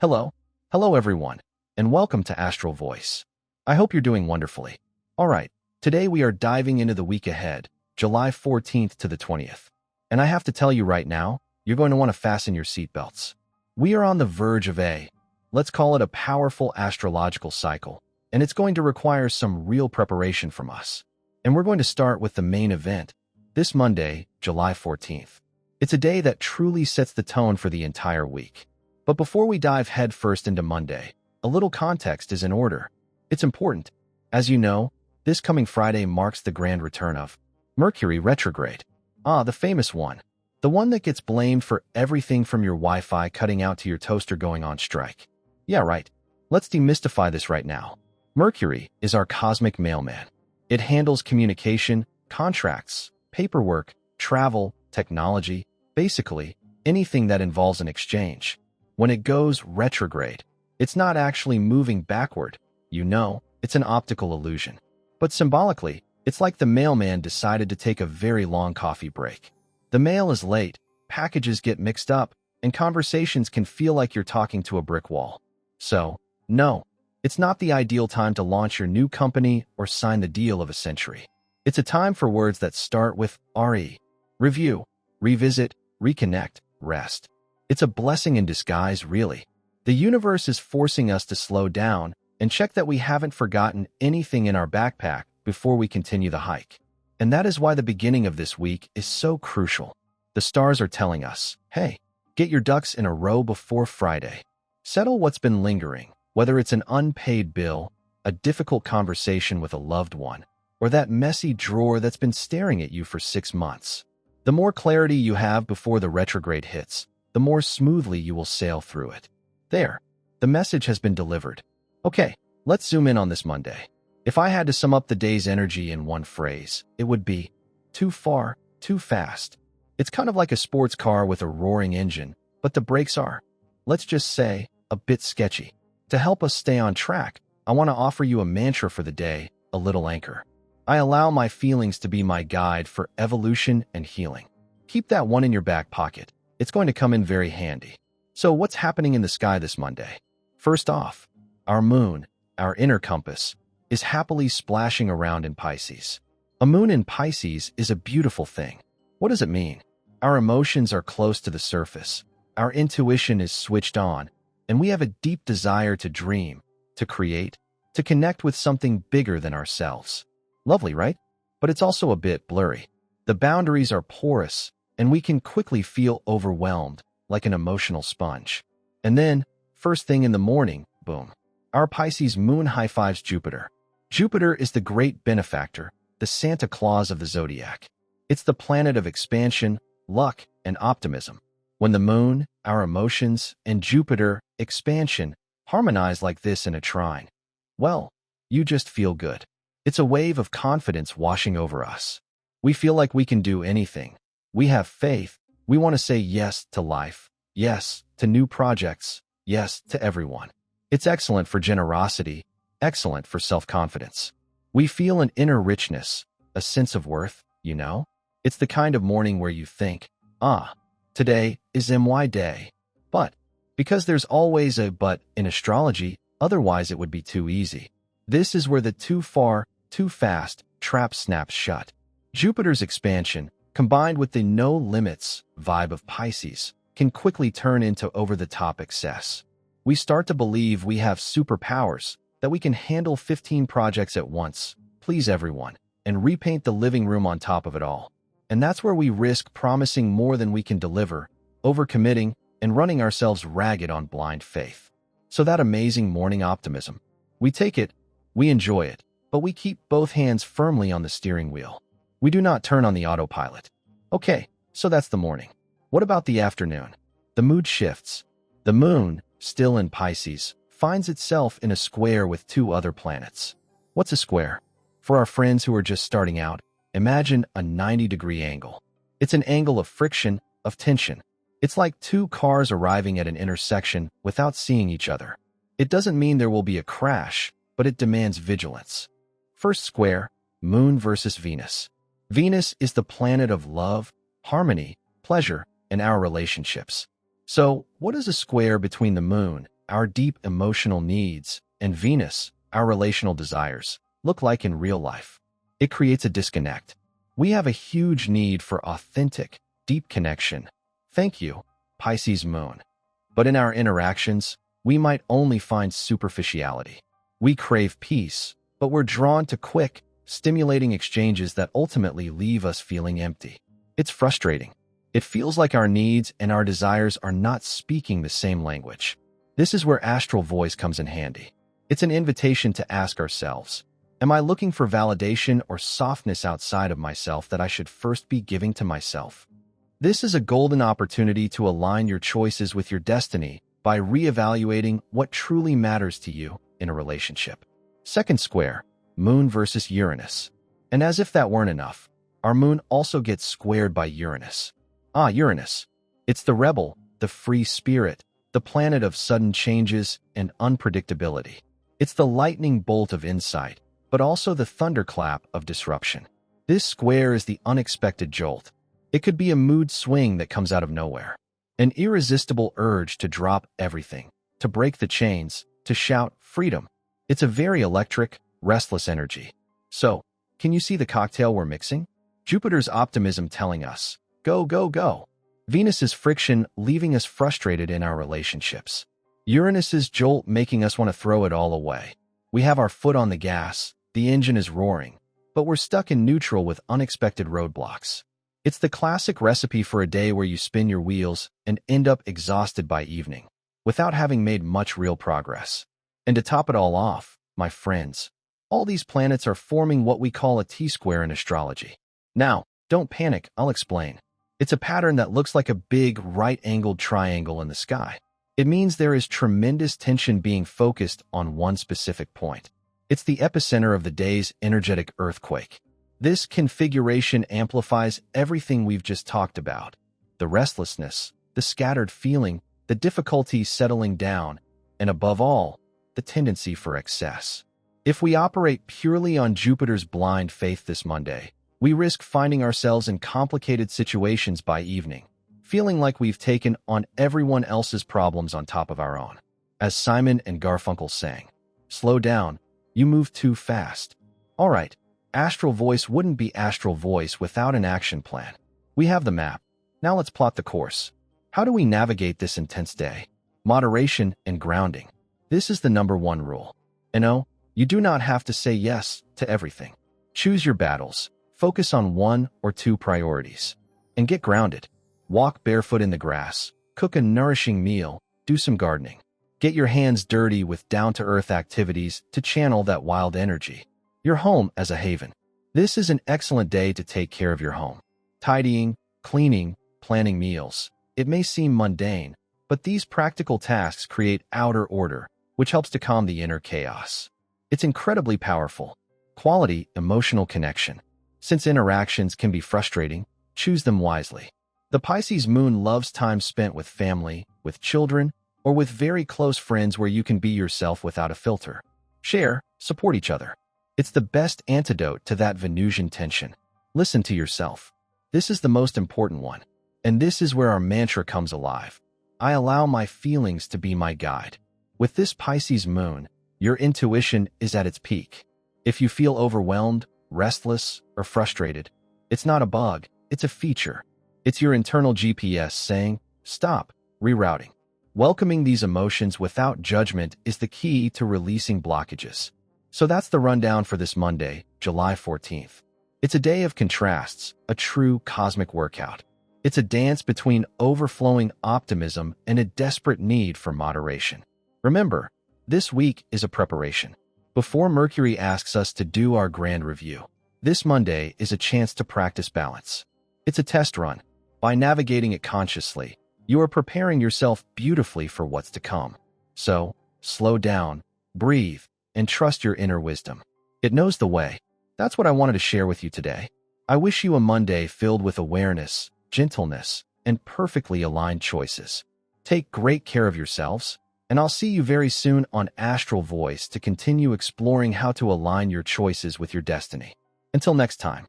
Hello. Hello, everyone, and welcome to Astral Voice. I hope you're doing wonderfully. All right, today we are diving into the week ahead, July 14th to the 20th. And I have to tell you right now, you're going to want to fasten your seatbelts. We are on the verge of let's call it a powerful astrological cycle, and it's going to require some real preparation from us. And we're going to start with the main event, this Monday, July 14th. It's a day that truly sets the tone for the entire week. But before we dive headfirst into Monday, a little context is in order. It's important. As you know, this coming Friday marks the grand return of Mercury Retrograde. The famous one. The one that gets blamed for everything from your Wi-Fi cutting out to your toaster going on strike. Yeah, right. Let's demystify this right now. Mercury is our cosmic mailman. It handles communication, contracts, paperwork, travel, technology, basically anything that involves an exchange. When it goes retrograde, it's not actually moving backward. It's an optical illusion. But symbolically, it's like the mailman decided to take a very long coffee break. The mail is late, packages get mixed up, and conversations can feel like you're talking to a brick wall. So, no, it's not the ideal time to launch your new company or sign the deal of a century. It's a time for words that start with RE. Review, revisit, reconnect, rest. It's a blessing in disguise, really. The universe is forcing us to slow down and check that we haven't forgotten anything in our backpack before we continue the hike. And that is why the beginning of this week is so crucial. The stars are telling us, hey, get your ducks in a row before Friday. Settle what's been lingering, whether it's an unpaid bill, a difficult conversation with a loved one, or that messy drawer that's been staring at you for 6 months. The more clarity you have before the retrograde hits, the more smoothly you will sail through it. There, the message has been delivered. Okay, let's zoom in on this Monday. If I had to sum up the day's energy in one phrase, it would be too far, too fast. It's kind of like a sports car with a roaring engine, but the brakes are, let's just say, a bit sketchy. To help us stay on track, I want to offer you a mantra for the day, a little anchor. I allow my feelings to be my guide for evolution and healing. Keep that one in your back pocket. It's going to come in very handy. So what's happening in the sky this Monday? First off, our moon, our inner compass, is happily splashing around in Pisces. A moon in Pisces is a beautiful thing. What does it mean? Our emotions are close to the surface. Our intuition is switched on, and we have a deep desire to dream, to create, to connect with something bigger than ourselves. Lovely, right? But it's also a bit blurry. The boundaries are porous, and we can quickly feel overwhelmed, like an emotional sponge. And then, first thing in the morning, boom. Our Pisces moon high-fives Jupiter. Jupiter is the great benefactor, the Santa Claus of the zodiac. It's the planet of expansion, luck, and optimism. When the moon, our emotions, and Jupiter, expansion, harmonize like this in a trine, well, you just feel good. It's a wave of confidence washing over us. We feel like we can do anything. We have faith. We want to say yes to life, yes to new projects, yes to everyone. It's excellent for generosity, excellent for self-confidence. We feel an inner richness, a sense of worth, It's the kind of morning where you think, today is my day. But, because there's always a but in astrology, otherwise it would be too easy. This is where the too far, too fast trap snaps shut. Jupiter's expansion, combined with the no limits vibe of Pisces, can quickly turn into over-the-top excess. We start to believe we have superpowers, that we can handle 15 projects at once, please everyone, and repaint the living room on top of it all. And that's where we risk promising more than we can deliver, overcommitting, and running ourselves ragged on blind faith. So that amazing morning optimism. We take it, we enjoy it, but we keep both hands firmly on the steering wheel. We do not turn on the autopilot. Okay, so that's the morning. What about the afternoon? The mood shifts. The moon, still in Pisces, finds itself in a square with 2 other planets. What's a square? For our friends who are just starting out, imagine a 90-degree angle. It's an angle of friction, of tension. It's like 2 cars arriving at an intersection without seeing each other. It doesn't mean there will be a crash, but it demands vigilance. First square, Moon versus Venus. Venus is the planet of love, harmony, pleasure, and our relationships. So, what does a square between the moon, our deep emotional needs, and Venus, our relational desires, look like in real life. It creates a disconnect. We have a huge need for authentic, deep connection. Thank you, Pisces moon. But in our interactions, we might only find superficiality. We crave peace, but we're drawn to quick, stimulating exchanges that ultimately leave us feeling empty. It's frustrating. It feels like our needs and our desires are not speaking the same language. This is where Astral Voice comes in handy. It's an invitation to ask ourselves, am I looking for validation or softness outside of myself that I should first be giving to myself? This is a golden opportunity to align your choices with your destiny by reevaluating what truly matters to you in a relationship. Second square, Moon versus Uranus. And as if that weren't enough, our moon also gets squared by Uranus. Uranus. It's the rebel, the free spirit, the planet of sudden changes and unpredictability. It's the lightning bolt of insight, but also the thunderclap of disruption. This square is the unexpected jolt. It could be a mood swing that comes out of nowhere, an irresistible urge to drop everything, to break the chains, to shout freedom. It's a very electric, restless energy. So, can you see the cocktail we're mixing? Jupiter's optimism telling us, go, go, go. Venus's friction leaving us frustrated in our relationships. Uranus's jolt making us want to throw it all away. We have our foot on the gas, the engine is roaring, but we're stuck in neutral with unexpected roadblocks. It's the classic recipe for a day where you spin your wheels and end up exhausted by evening, without having made much real progress. And to top it all off, my friends, all these planets are forming what we call a T-square in astrology. Now, don't panic, I'll explain. It's a pattern that looks like a big right-angled triangle in the sky. It means there is tremendous tension being focused on one specific point. It's the epicenter of the day's energetic earthquake. This configuration amplifies everything we've just talked about. The restlessness, the scattered feeling, the difficulty settling down, and above all, the tendency for excess. If we operate purely on Jupiter's blind faith this Monday, we risk finding ourselves in complicated situations by evening, feeling like we've taken on everyone else's problems on top of our own. As Simon and Garfunkel sang, slow down, you move too fast. All right, Astral Voice wouldn't be Astral Voice without an action plan. We have the map. Now let's plot the course. How do we navigate this intense day? Moderation and grounding. This is the #1 rule. You do not have to say yes to everything. Choose your battles. Focus on 1 or 2 priorities. And get grounded. Walk barefoot in the grass. Cook a nourishing meal. Do some gardening. Get your hands dirty with down-to-earth activities to channel that wild energy. Your home as a haven. This is an excellent day to take care of your home. Tidying, cleaning, planning meals. It may seem mundane, but these practical tasks create outer order, which helps to calm the inner chaos. It's incredibly powerful. Quality, emotional connection. Since interactions can be frustrating, choose them wisely. The Pisces moon loves time spent with family, with children, or with very close friends where you can be yourself without a filter. Share, support each other. It's the best antidote to that Venusian tension. Listen to yourself. This is the most important one. And this is where our mantra comes alive. I allow my feelings to be my guide. With this Pisces moon, your intuition is at its peak. If you feel overwhelmed, restless, or frustrated, it's not a bug, it's a feature. It's your internal GPS saying, stop, rerouting. Welcoming these emotions without judgment is the key to releasing blockages. So that's the rundown for this Monday, July 14th. It's a day of contrasts, a true cosmic workout. It's a dance between overflowing optimism and a desperate need for moderation. Remember, this week is a preparation. Before Mercury asks us to do our grand review, this Monday is a chance to practice balance. It's a test run. By navigating it consciously, you are preparing yourself beautifully for what's to come. So, slow down, breathe, and trust your inner wisdom. It knows the way. That's what I wanted to share with you today. I wish you a Monday filled with awareness, gentleness, and perfectly aligned choices. Take great care of yourselves, and I'll see you very soon on Astral Voice to continue exploring how to align your choices with your destiny. Until next time.